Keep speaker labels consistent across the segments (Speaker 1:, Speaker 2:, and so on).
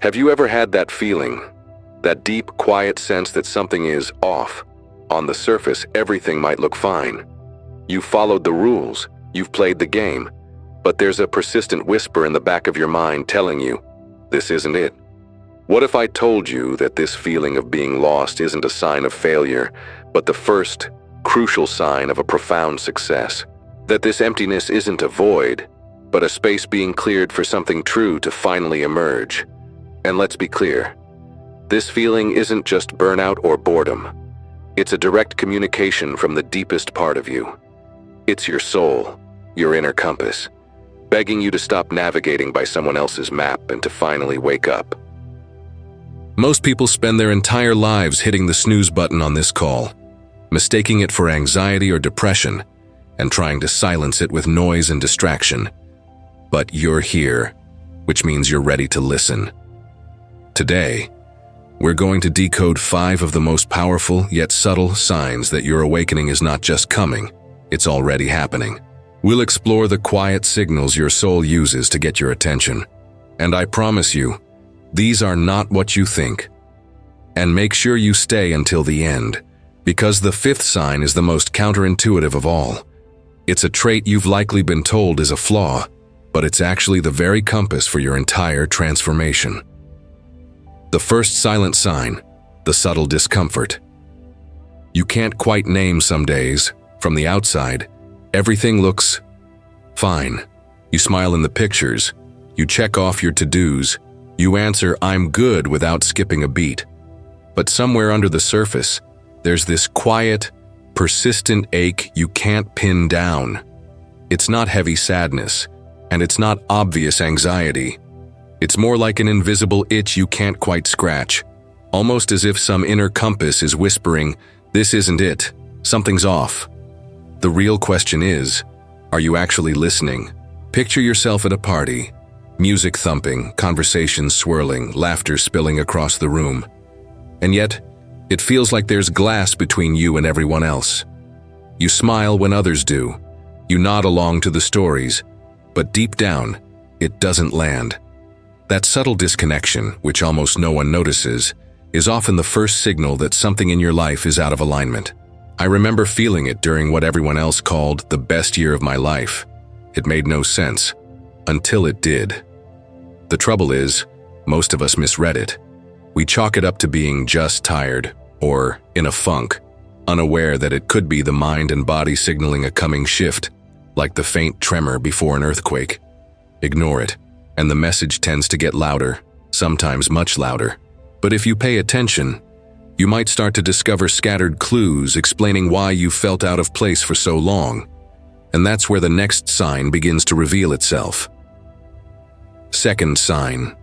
Speaker 1: Have you ever had that feeling? That deep, quiet sense that something is off? On the surface, everything might look fine. You've followed the rules, you've played the game, but there's a persistent whisper in the back of your mind telling you, this isn't it. What if I told you that this feeling of being lost isn't a sign of failure, but the first, crucial sign of a profound success? That this emptiness isn't a void, but a space being cleared for something true to finally emerge? And let's be clear, this feeling isn't just burnout or boredom. It's a direct communication from the deepest part of you. It's your soul, your inner compass, begging you to stop navigating by someone else's map and to finally wake up.
Speaker 2: Most people spend their entire lives hitting the snooze button on this call, mistaking it for anxiety or depression, and trying to silence it with noise and distraction. But you're here, which means you're ready to listen. Today, we're going to decode 5 of the most powerful yet subtle signs that your awakening is not just coming, it's already happening. We'll explore the quiet signals your soul uses to get your attention. And I promise you, these are not what you think. And make sure you stay until the end, because the 5th sign is the most counterintuitive of all. It's a trait you've likely been told is a flaw, but it's actually the very compass for your entire transformation. The first silent sign, the subtle discomfort. You can't quite name some days. From the outside, everything looks fine. You smile in the pictures, you check off your to-dos, you answer "I'm good" without skipping a beat. But somewhere under the surface, there's this quiet, persistent ache you can't pin down. It's not heavy sadness, and it's not obvious anxiety. It's more like an invisible itch you can't quite scratch, almost as if some inner compass is whispering, "This isn't it, something's off." The real question is, are you actually listening? Picture yourself at a party, music thumping, conversations swirling, laughter spilling across the room. And yet, it feels like there's glass between you and everyone else. You smile when others do. You nod along to the stories, but deep down, it doesn't land. That subtle disconnection, which almost no one notices, is often the first signal that something in your life is out of alignment. I remember feeling it during what everyone else called the best year of my life. It made no sense, until it did. The trouble is, most of us misread it. We chalk it up to being just tired, or in a funk, unaware that it could be the mind and body signaling a coming shift, like the faint tremor before an earthquake. Ignore it, and the message tends to get louder, sometimes much louder. But if you pay attention, you might start to discover scattered clues explaining why you felt out of place for so long. And that's where the next sign begins to reveal itself. Second sign.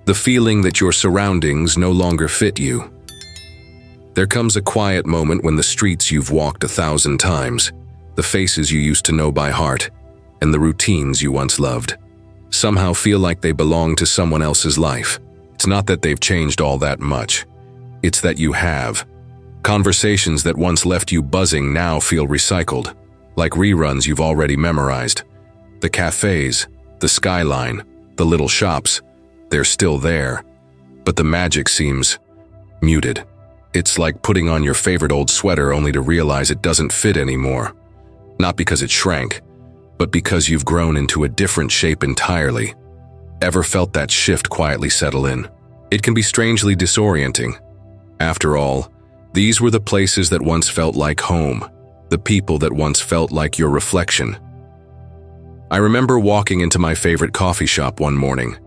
Speaker 2: The feeling that your surroundings no longer fit you. There comes a quiet moment when the streets you've walked 1,000 times, the faces you used to know by heart, and the routines you once loved, somehow feel like they belong to someone else's life. It's not that they've changed all that much. It's that you have. Conversations that once left you buzzing now feel recycled, like reruns you've already memorized. The cafes, the skyline, the little shops, they're still there, but the magic seems muted. It's like putting on your favorite old sweater only to realize it doesn't fit anymore. Not because it shrank, but because you've grown into a different shape entirely. Ever felt that shift quietly settle in? It can be strangely disorienting. After all, these were the places that once felt like home, the people that once felt like your reflection. I remember walking into my favorite coffee shop one morning.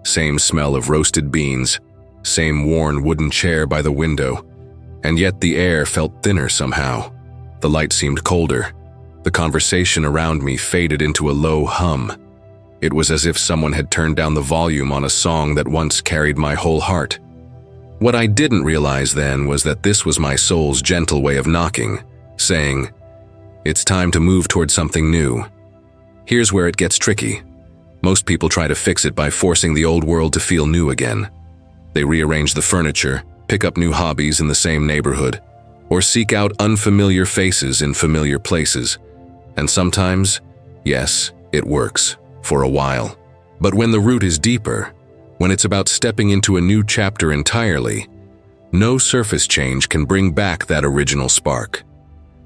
Speaker 2: Same smell of roasted beans, same worn wooden chair by the window, and yet the air felt thinner somehow. The light seemed colder. The conversation around me faded into a low hum. It was as if someone had turned down the volume on a song that once carried my whole heart. What I didn't realize then was that this was my soul's gentle way of knocking, saying, "It's time to move toward something new." Here's where it gets tricky. Most people try to fix it by forcing the old world to feel new again. They rearrange the furniture, pick up new hobbies in the same neighborhood, or seek out unfamiliar faces in familiar places. And sometimes, yes, it works, for a while. But when the root is deeper, When it's about stepping into a new chapter entirely, no surface change can bring back that original spark.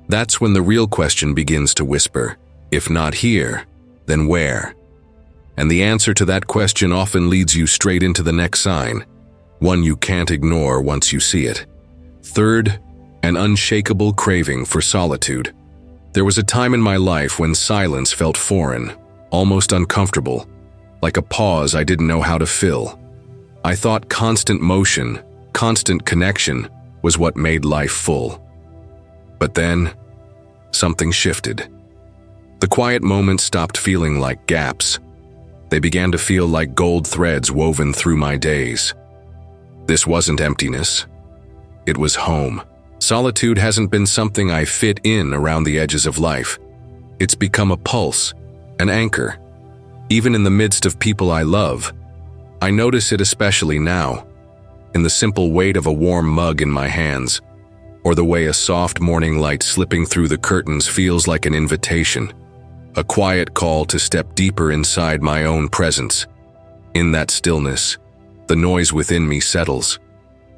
Speaker 2: That's when the real question begins to whisper, if not here, then where? And the answer to that question often leads you straight into the next sign, one you can't ignore once you see it. Third, an unshakable craving for solitude. There was a time in my life when silence felt foreign, almost uncomfortable, like a pause I didn't know how to fill. I thought constant motion, constant connection was what made life full. But then, something shifted. The quiet moments stopped feeling like gaps. They began to feel like gold threads woven through my days. This wasn't emptiness. It was home. Solitude hasn't been something I fit in around the edges of life. It's become a pulse, an anchor. Even in the midst of people I love, I notice it especially now, in the simple weight of a warm mug in my hands, or the way a soft morning light slipping through the curtains feels like an invitation, a quiet call to step deeper inside my own presence. In that stillness, the noise within me settles.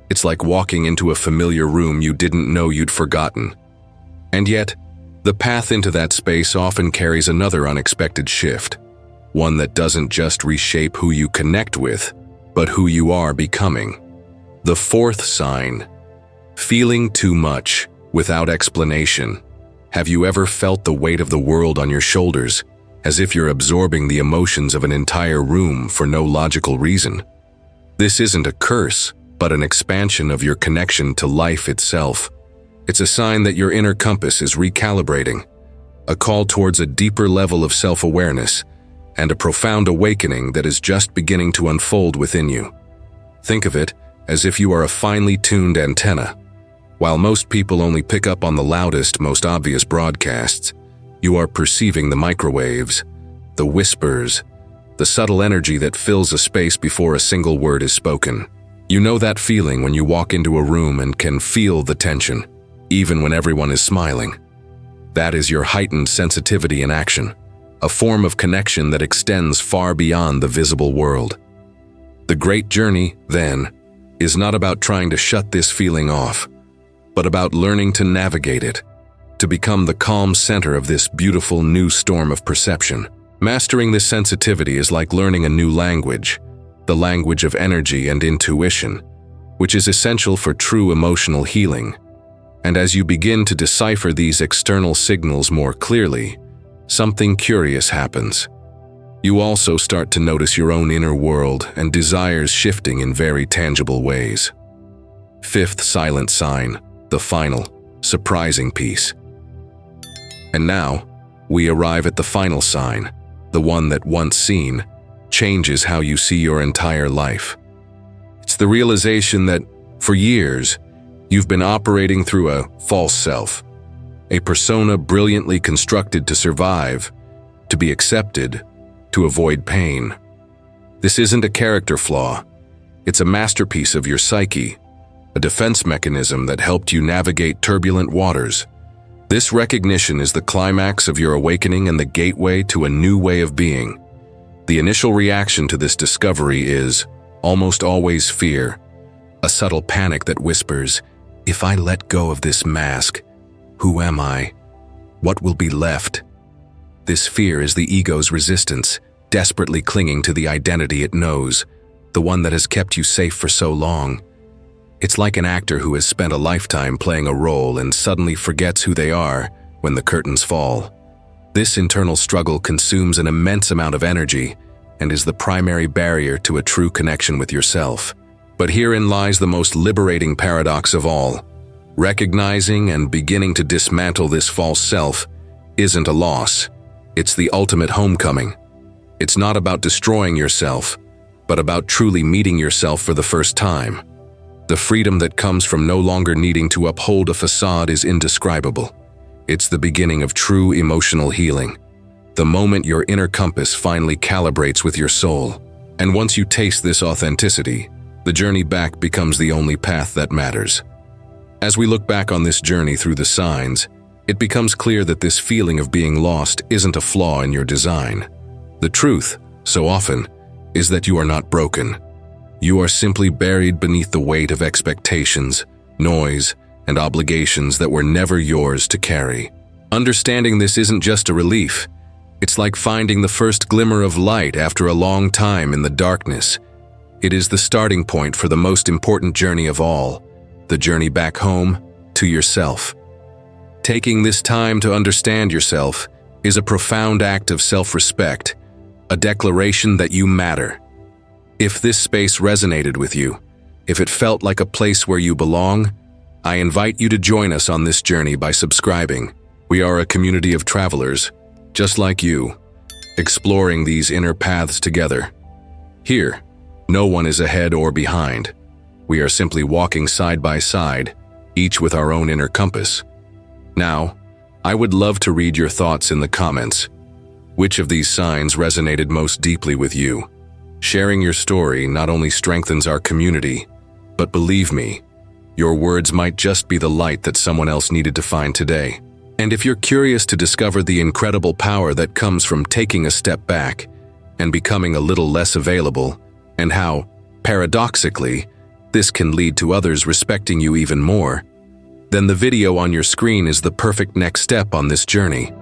Speaker 2: It's like walking into a familiar room you didn't know you'd forgotten. And yet, the path into that space often carries another unexpected shift, one that doesn't just reshape who you connect with, but who you are becoming. The fourth sign, feeling too much without explanation. Have you ever felt the weight of the world on your shoulders, as if you're absorbing the emotions of an entire room for no logical reason? This isn't a curse, but an expansion of your connection to life itself. It's a sign that your inner compass is recalibrating, a call towards a deeper level of self-awareness, and a profound awakening that is just beginning to unfold within you. Think of it as if you are a finely tuned antenna. While most people only pick up on the loudest, most obvious broadcasts, you are perceiving the microwaves, the whispers, the subtle energy that fills a space before a single word is spoken. You know that feeling when you walk into a room and can feel the tension, even when everyone is smiling. That is your heightened sensitivity in action, a form of connection that extends far beyond the visible world. The great journey, then, is not about trying to shut this feeling off, but about learning to navigate it, to become the calm center of this beautiful new storm of perception. Mastering this sensitivity is like learning a new language, the language of energy and intuition, which is essential for true emotional healing. And as you begin to decipher these external signals more clearly, something curious happens. You also start to notice your own inner world and desires shifting in very tangible ways. Fifth silent sign, the final, surprising piece. And now, we arrive at the final sign, the one that once seen, changes how you see your entire life. It's the realization that, for years, you've been operating through a false self, a persona brilliantly constructed to survive, to be accepted, to avoid pain. This isn't a character flaw. It's a masterpiece of your psyche, a defense mechanism that helped you navigate turbulent waters. This recognition is the climax of your awakening and the gateway to a new way of being. The initial reaction to this discovery is, almost always, fear, a subtle panic that whispers, if I let go of this mask, who am I? What will be left? This fear is the ego's resistance, desperately clinging to the identity it knows, the one that has kept you safe for so long. It's like an actor who has spent a lifetime playing a role and suddenly forgets who they are when the curtains fall. This internal struggle consumes an immense amount of energy and is the primary barrier to a true connection with yourself. But herein lies the most liberating paradox of all. Recognizing and beginning to dismantle this false self isn't a loss. It's the ultimate homecoming. It's not about destroying yourself, but about truly meeting yourself for the first time. The freedom that comes from no longer needing to uphold a facade is indescribable. It's the beginning of true emotional healing, the moment your inner compass finally calibrates with your soul. And once you taste this authenticity, the journey back becomes the only path that matters. As we look back on this journey through the signs, it becomes clear that this feeling of being lost isn't a flaw in your design. The truth, so often, is that you are not broken. You are simply buried beneath the weight of expectations, noise, and obligations that were never yours to carry. Understanding this isn't just a relief. It's like finding the first glimmer of light after a long time in the darkness. It is the starting point for the most important journey of all, the journey back home to yourself. Taking this time to understand yourself is a profound act of self-respect, a declaration that you matter. If this space resonated with you, if it felt like a place where you belong, I invite you to join us on this journey by subscribing. We are a community of travelers, just like you, exploring these inner paths together. Here, no one is ahead or behind. We are simply walking side by side, each with our own inner compass. Now, I would love to read your thoughts in the comments. Which of these signs resonated most deeply with you? Sharing your story not only strengthens our community, but believe me, your words might just be the light that someone else needed to find today. And if you're curious to discover the incredible power that comes from taking a step back and becoming a little less available, and how, paradoxically, this can lead to others respecting you even more, then the video on your screen is the perfect next step on this journey.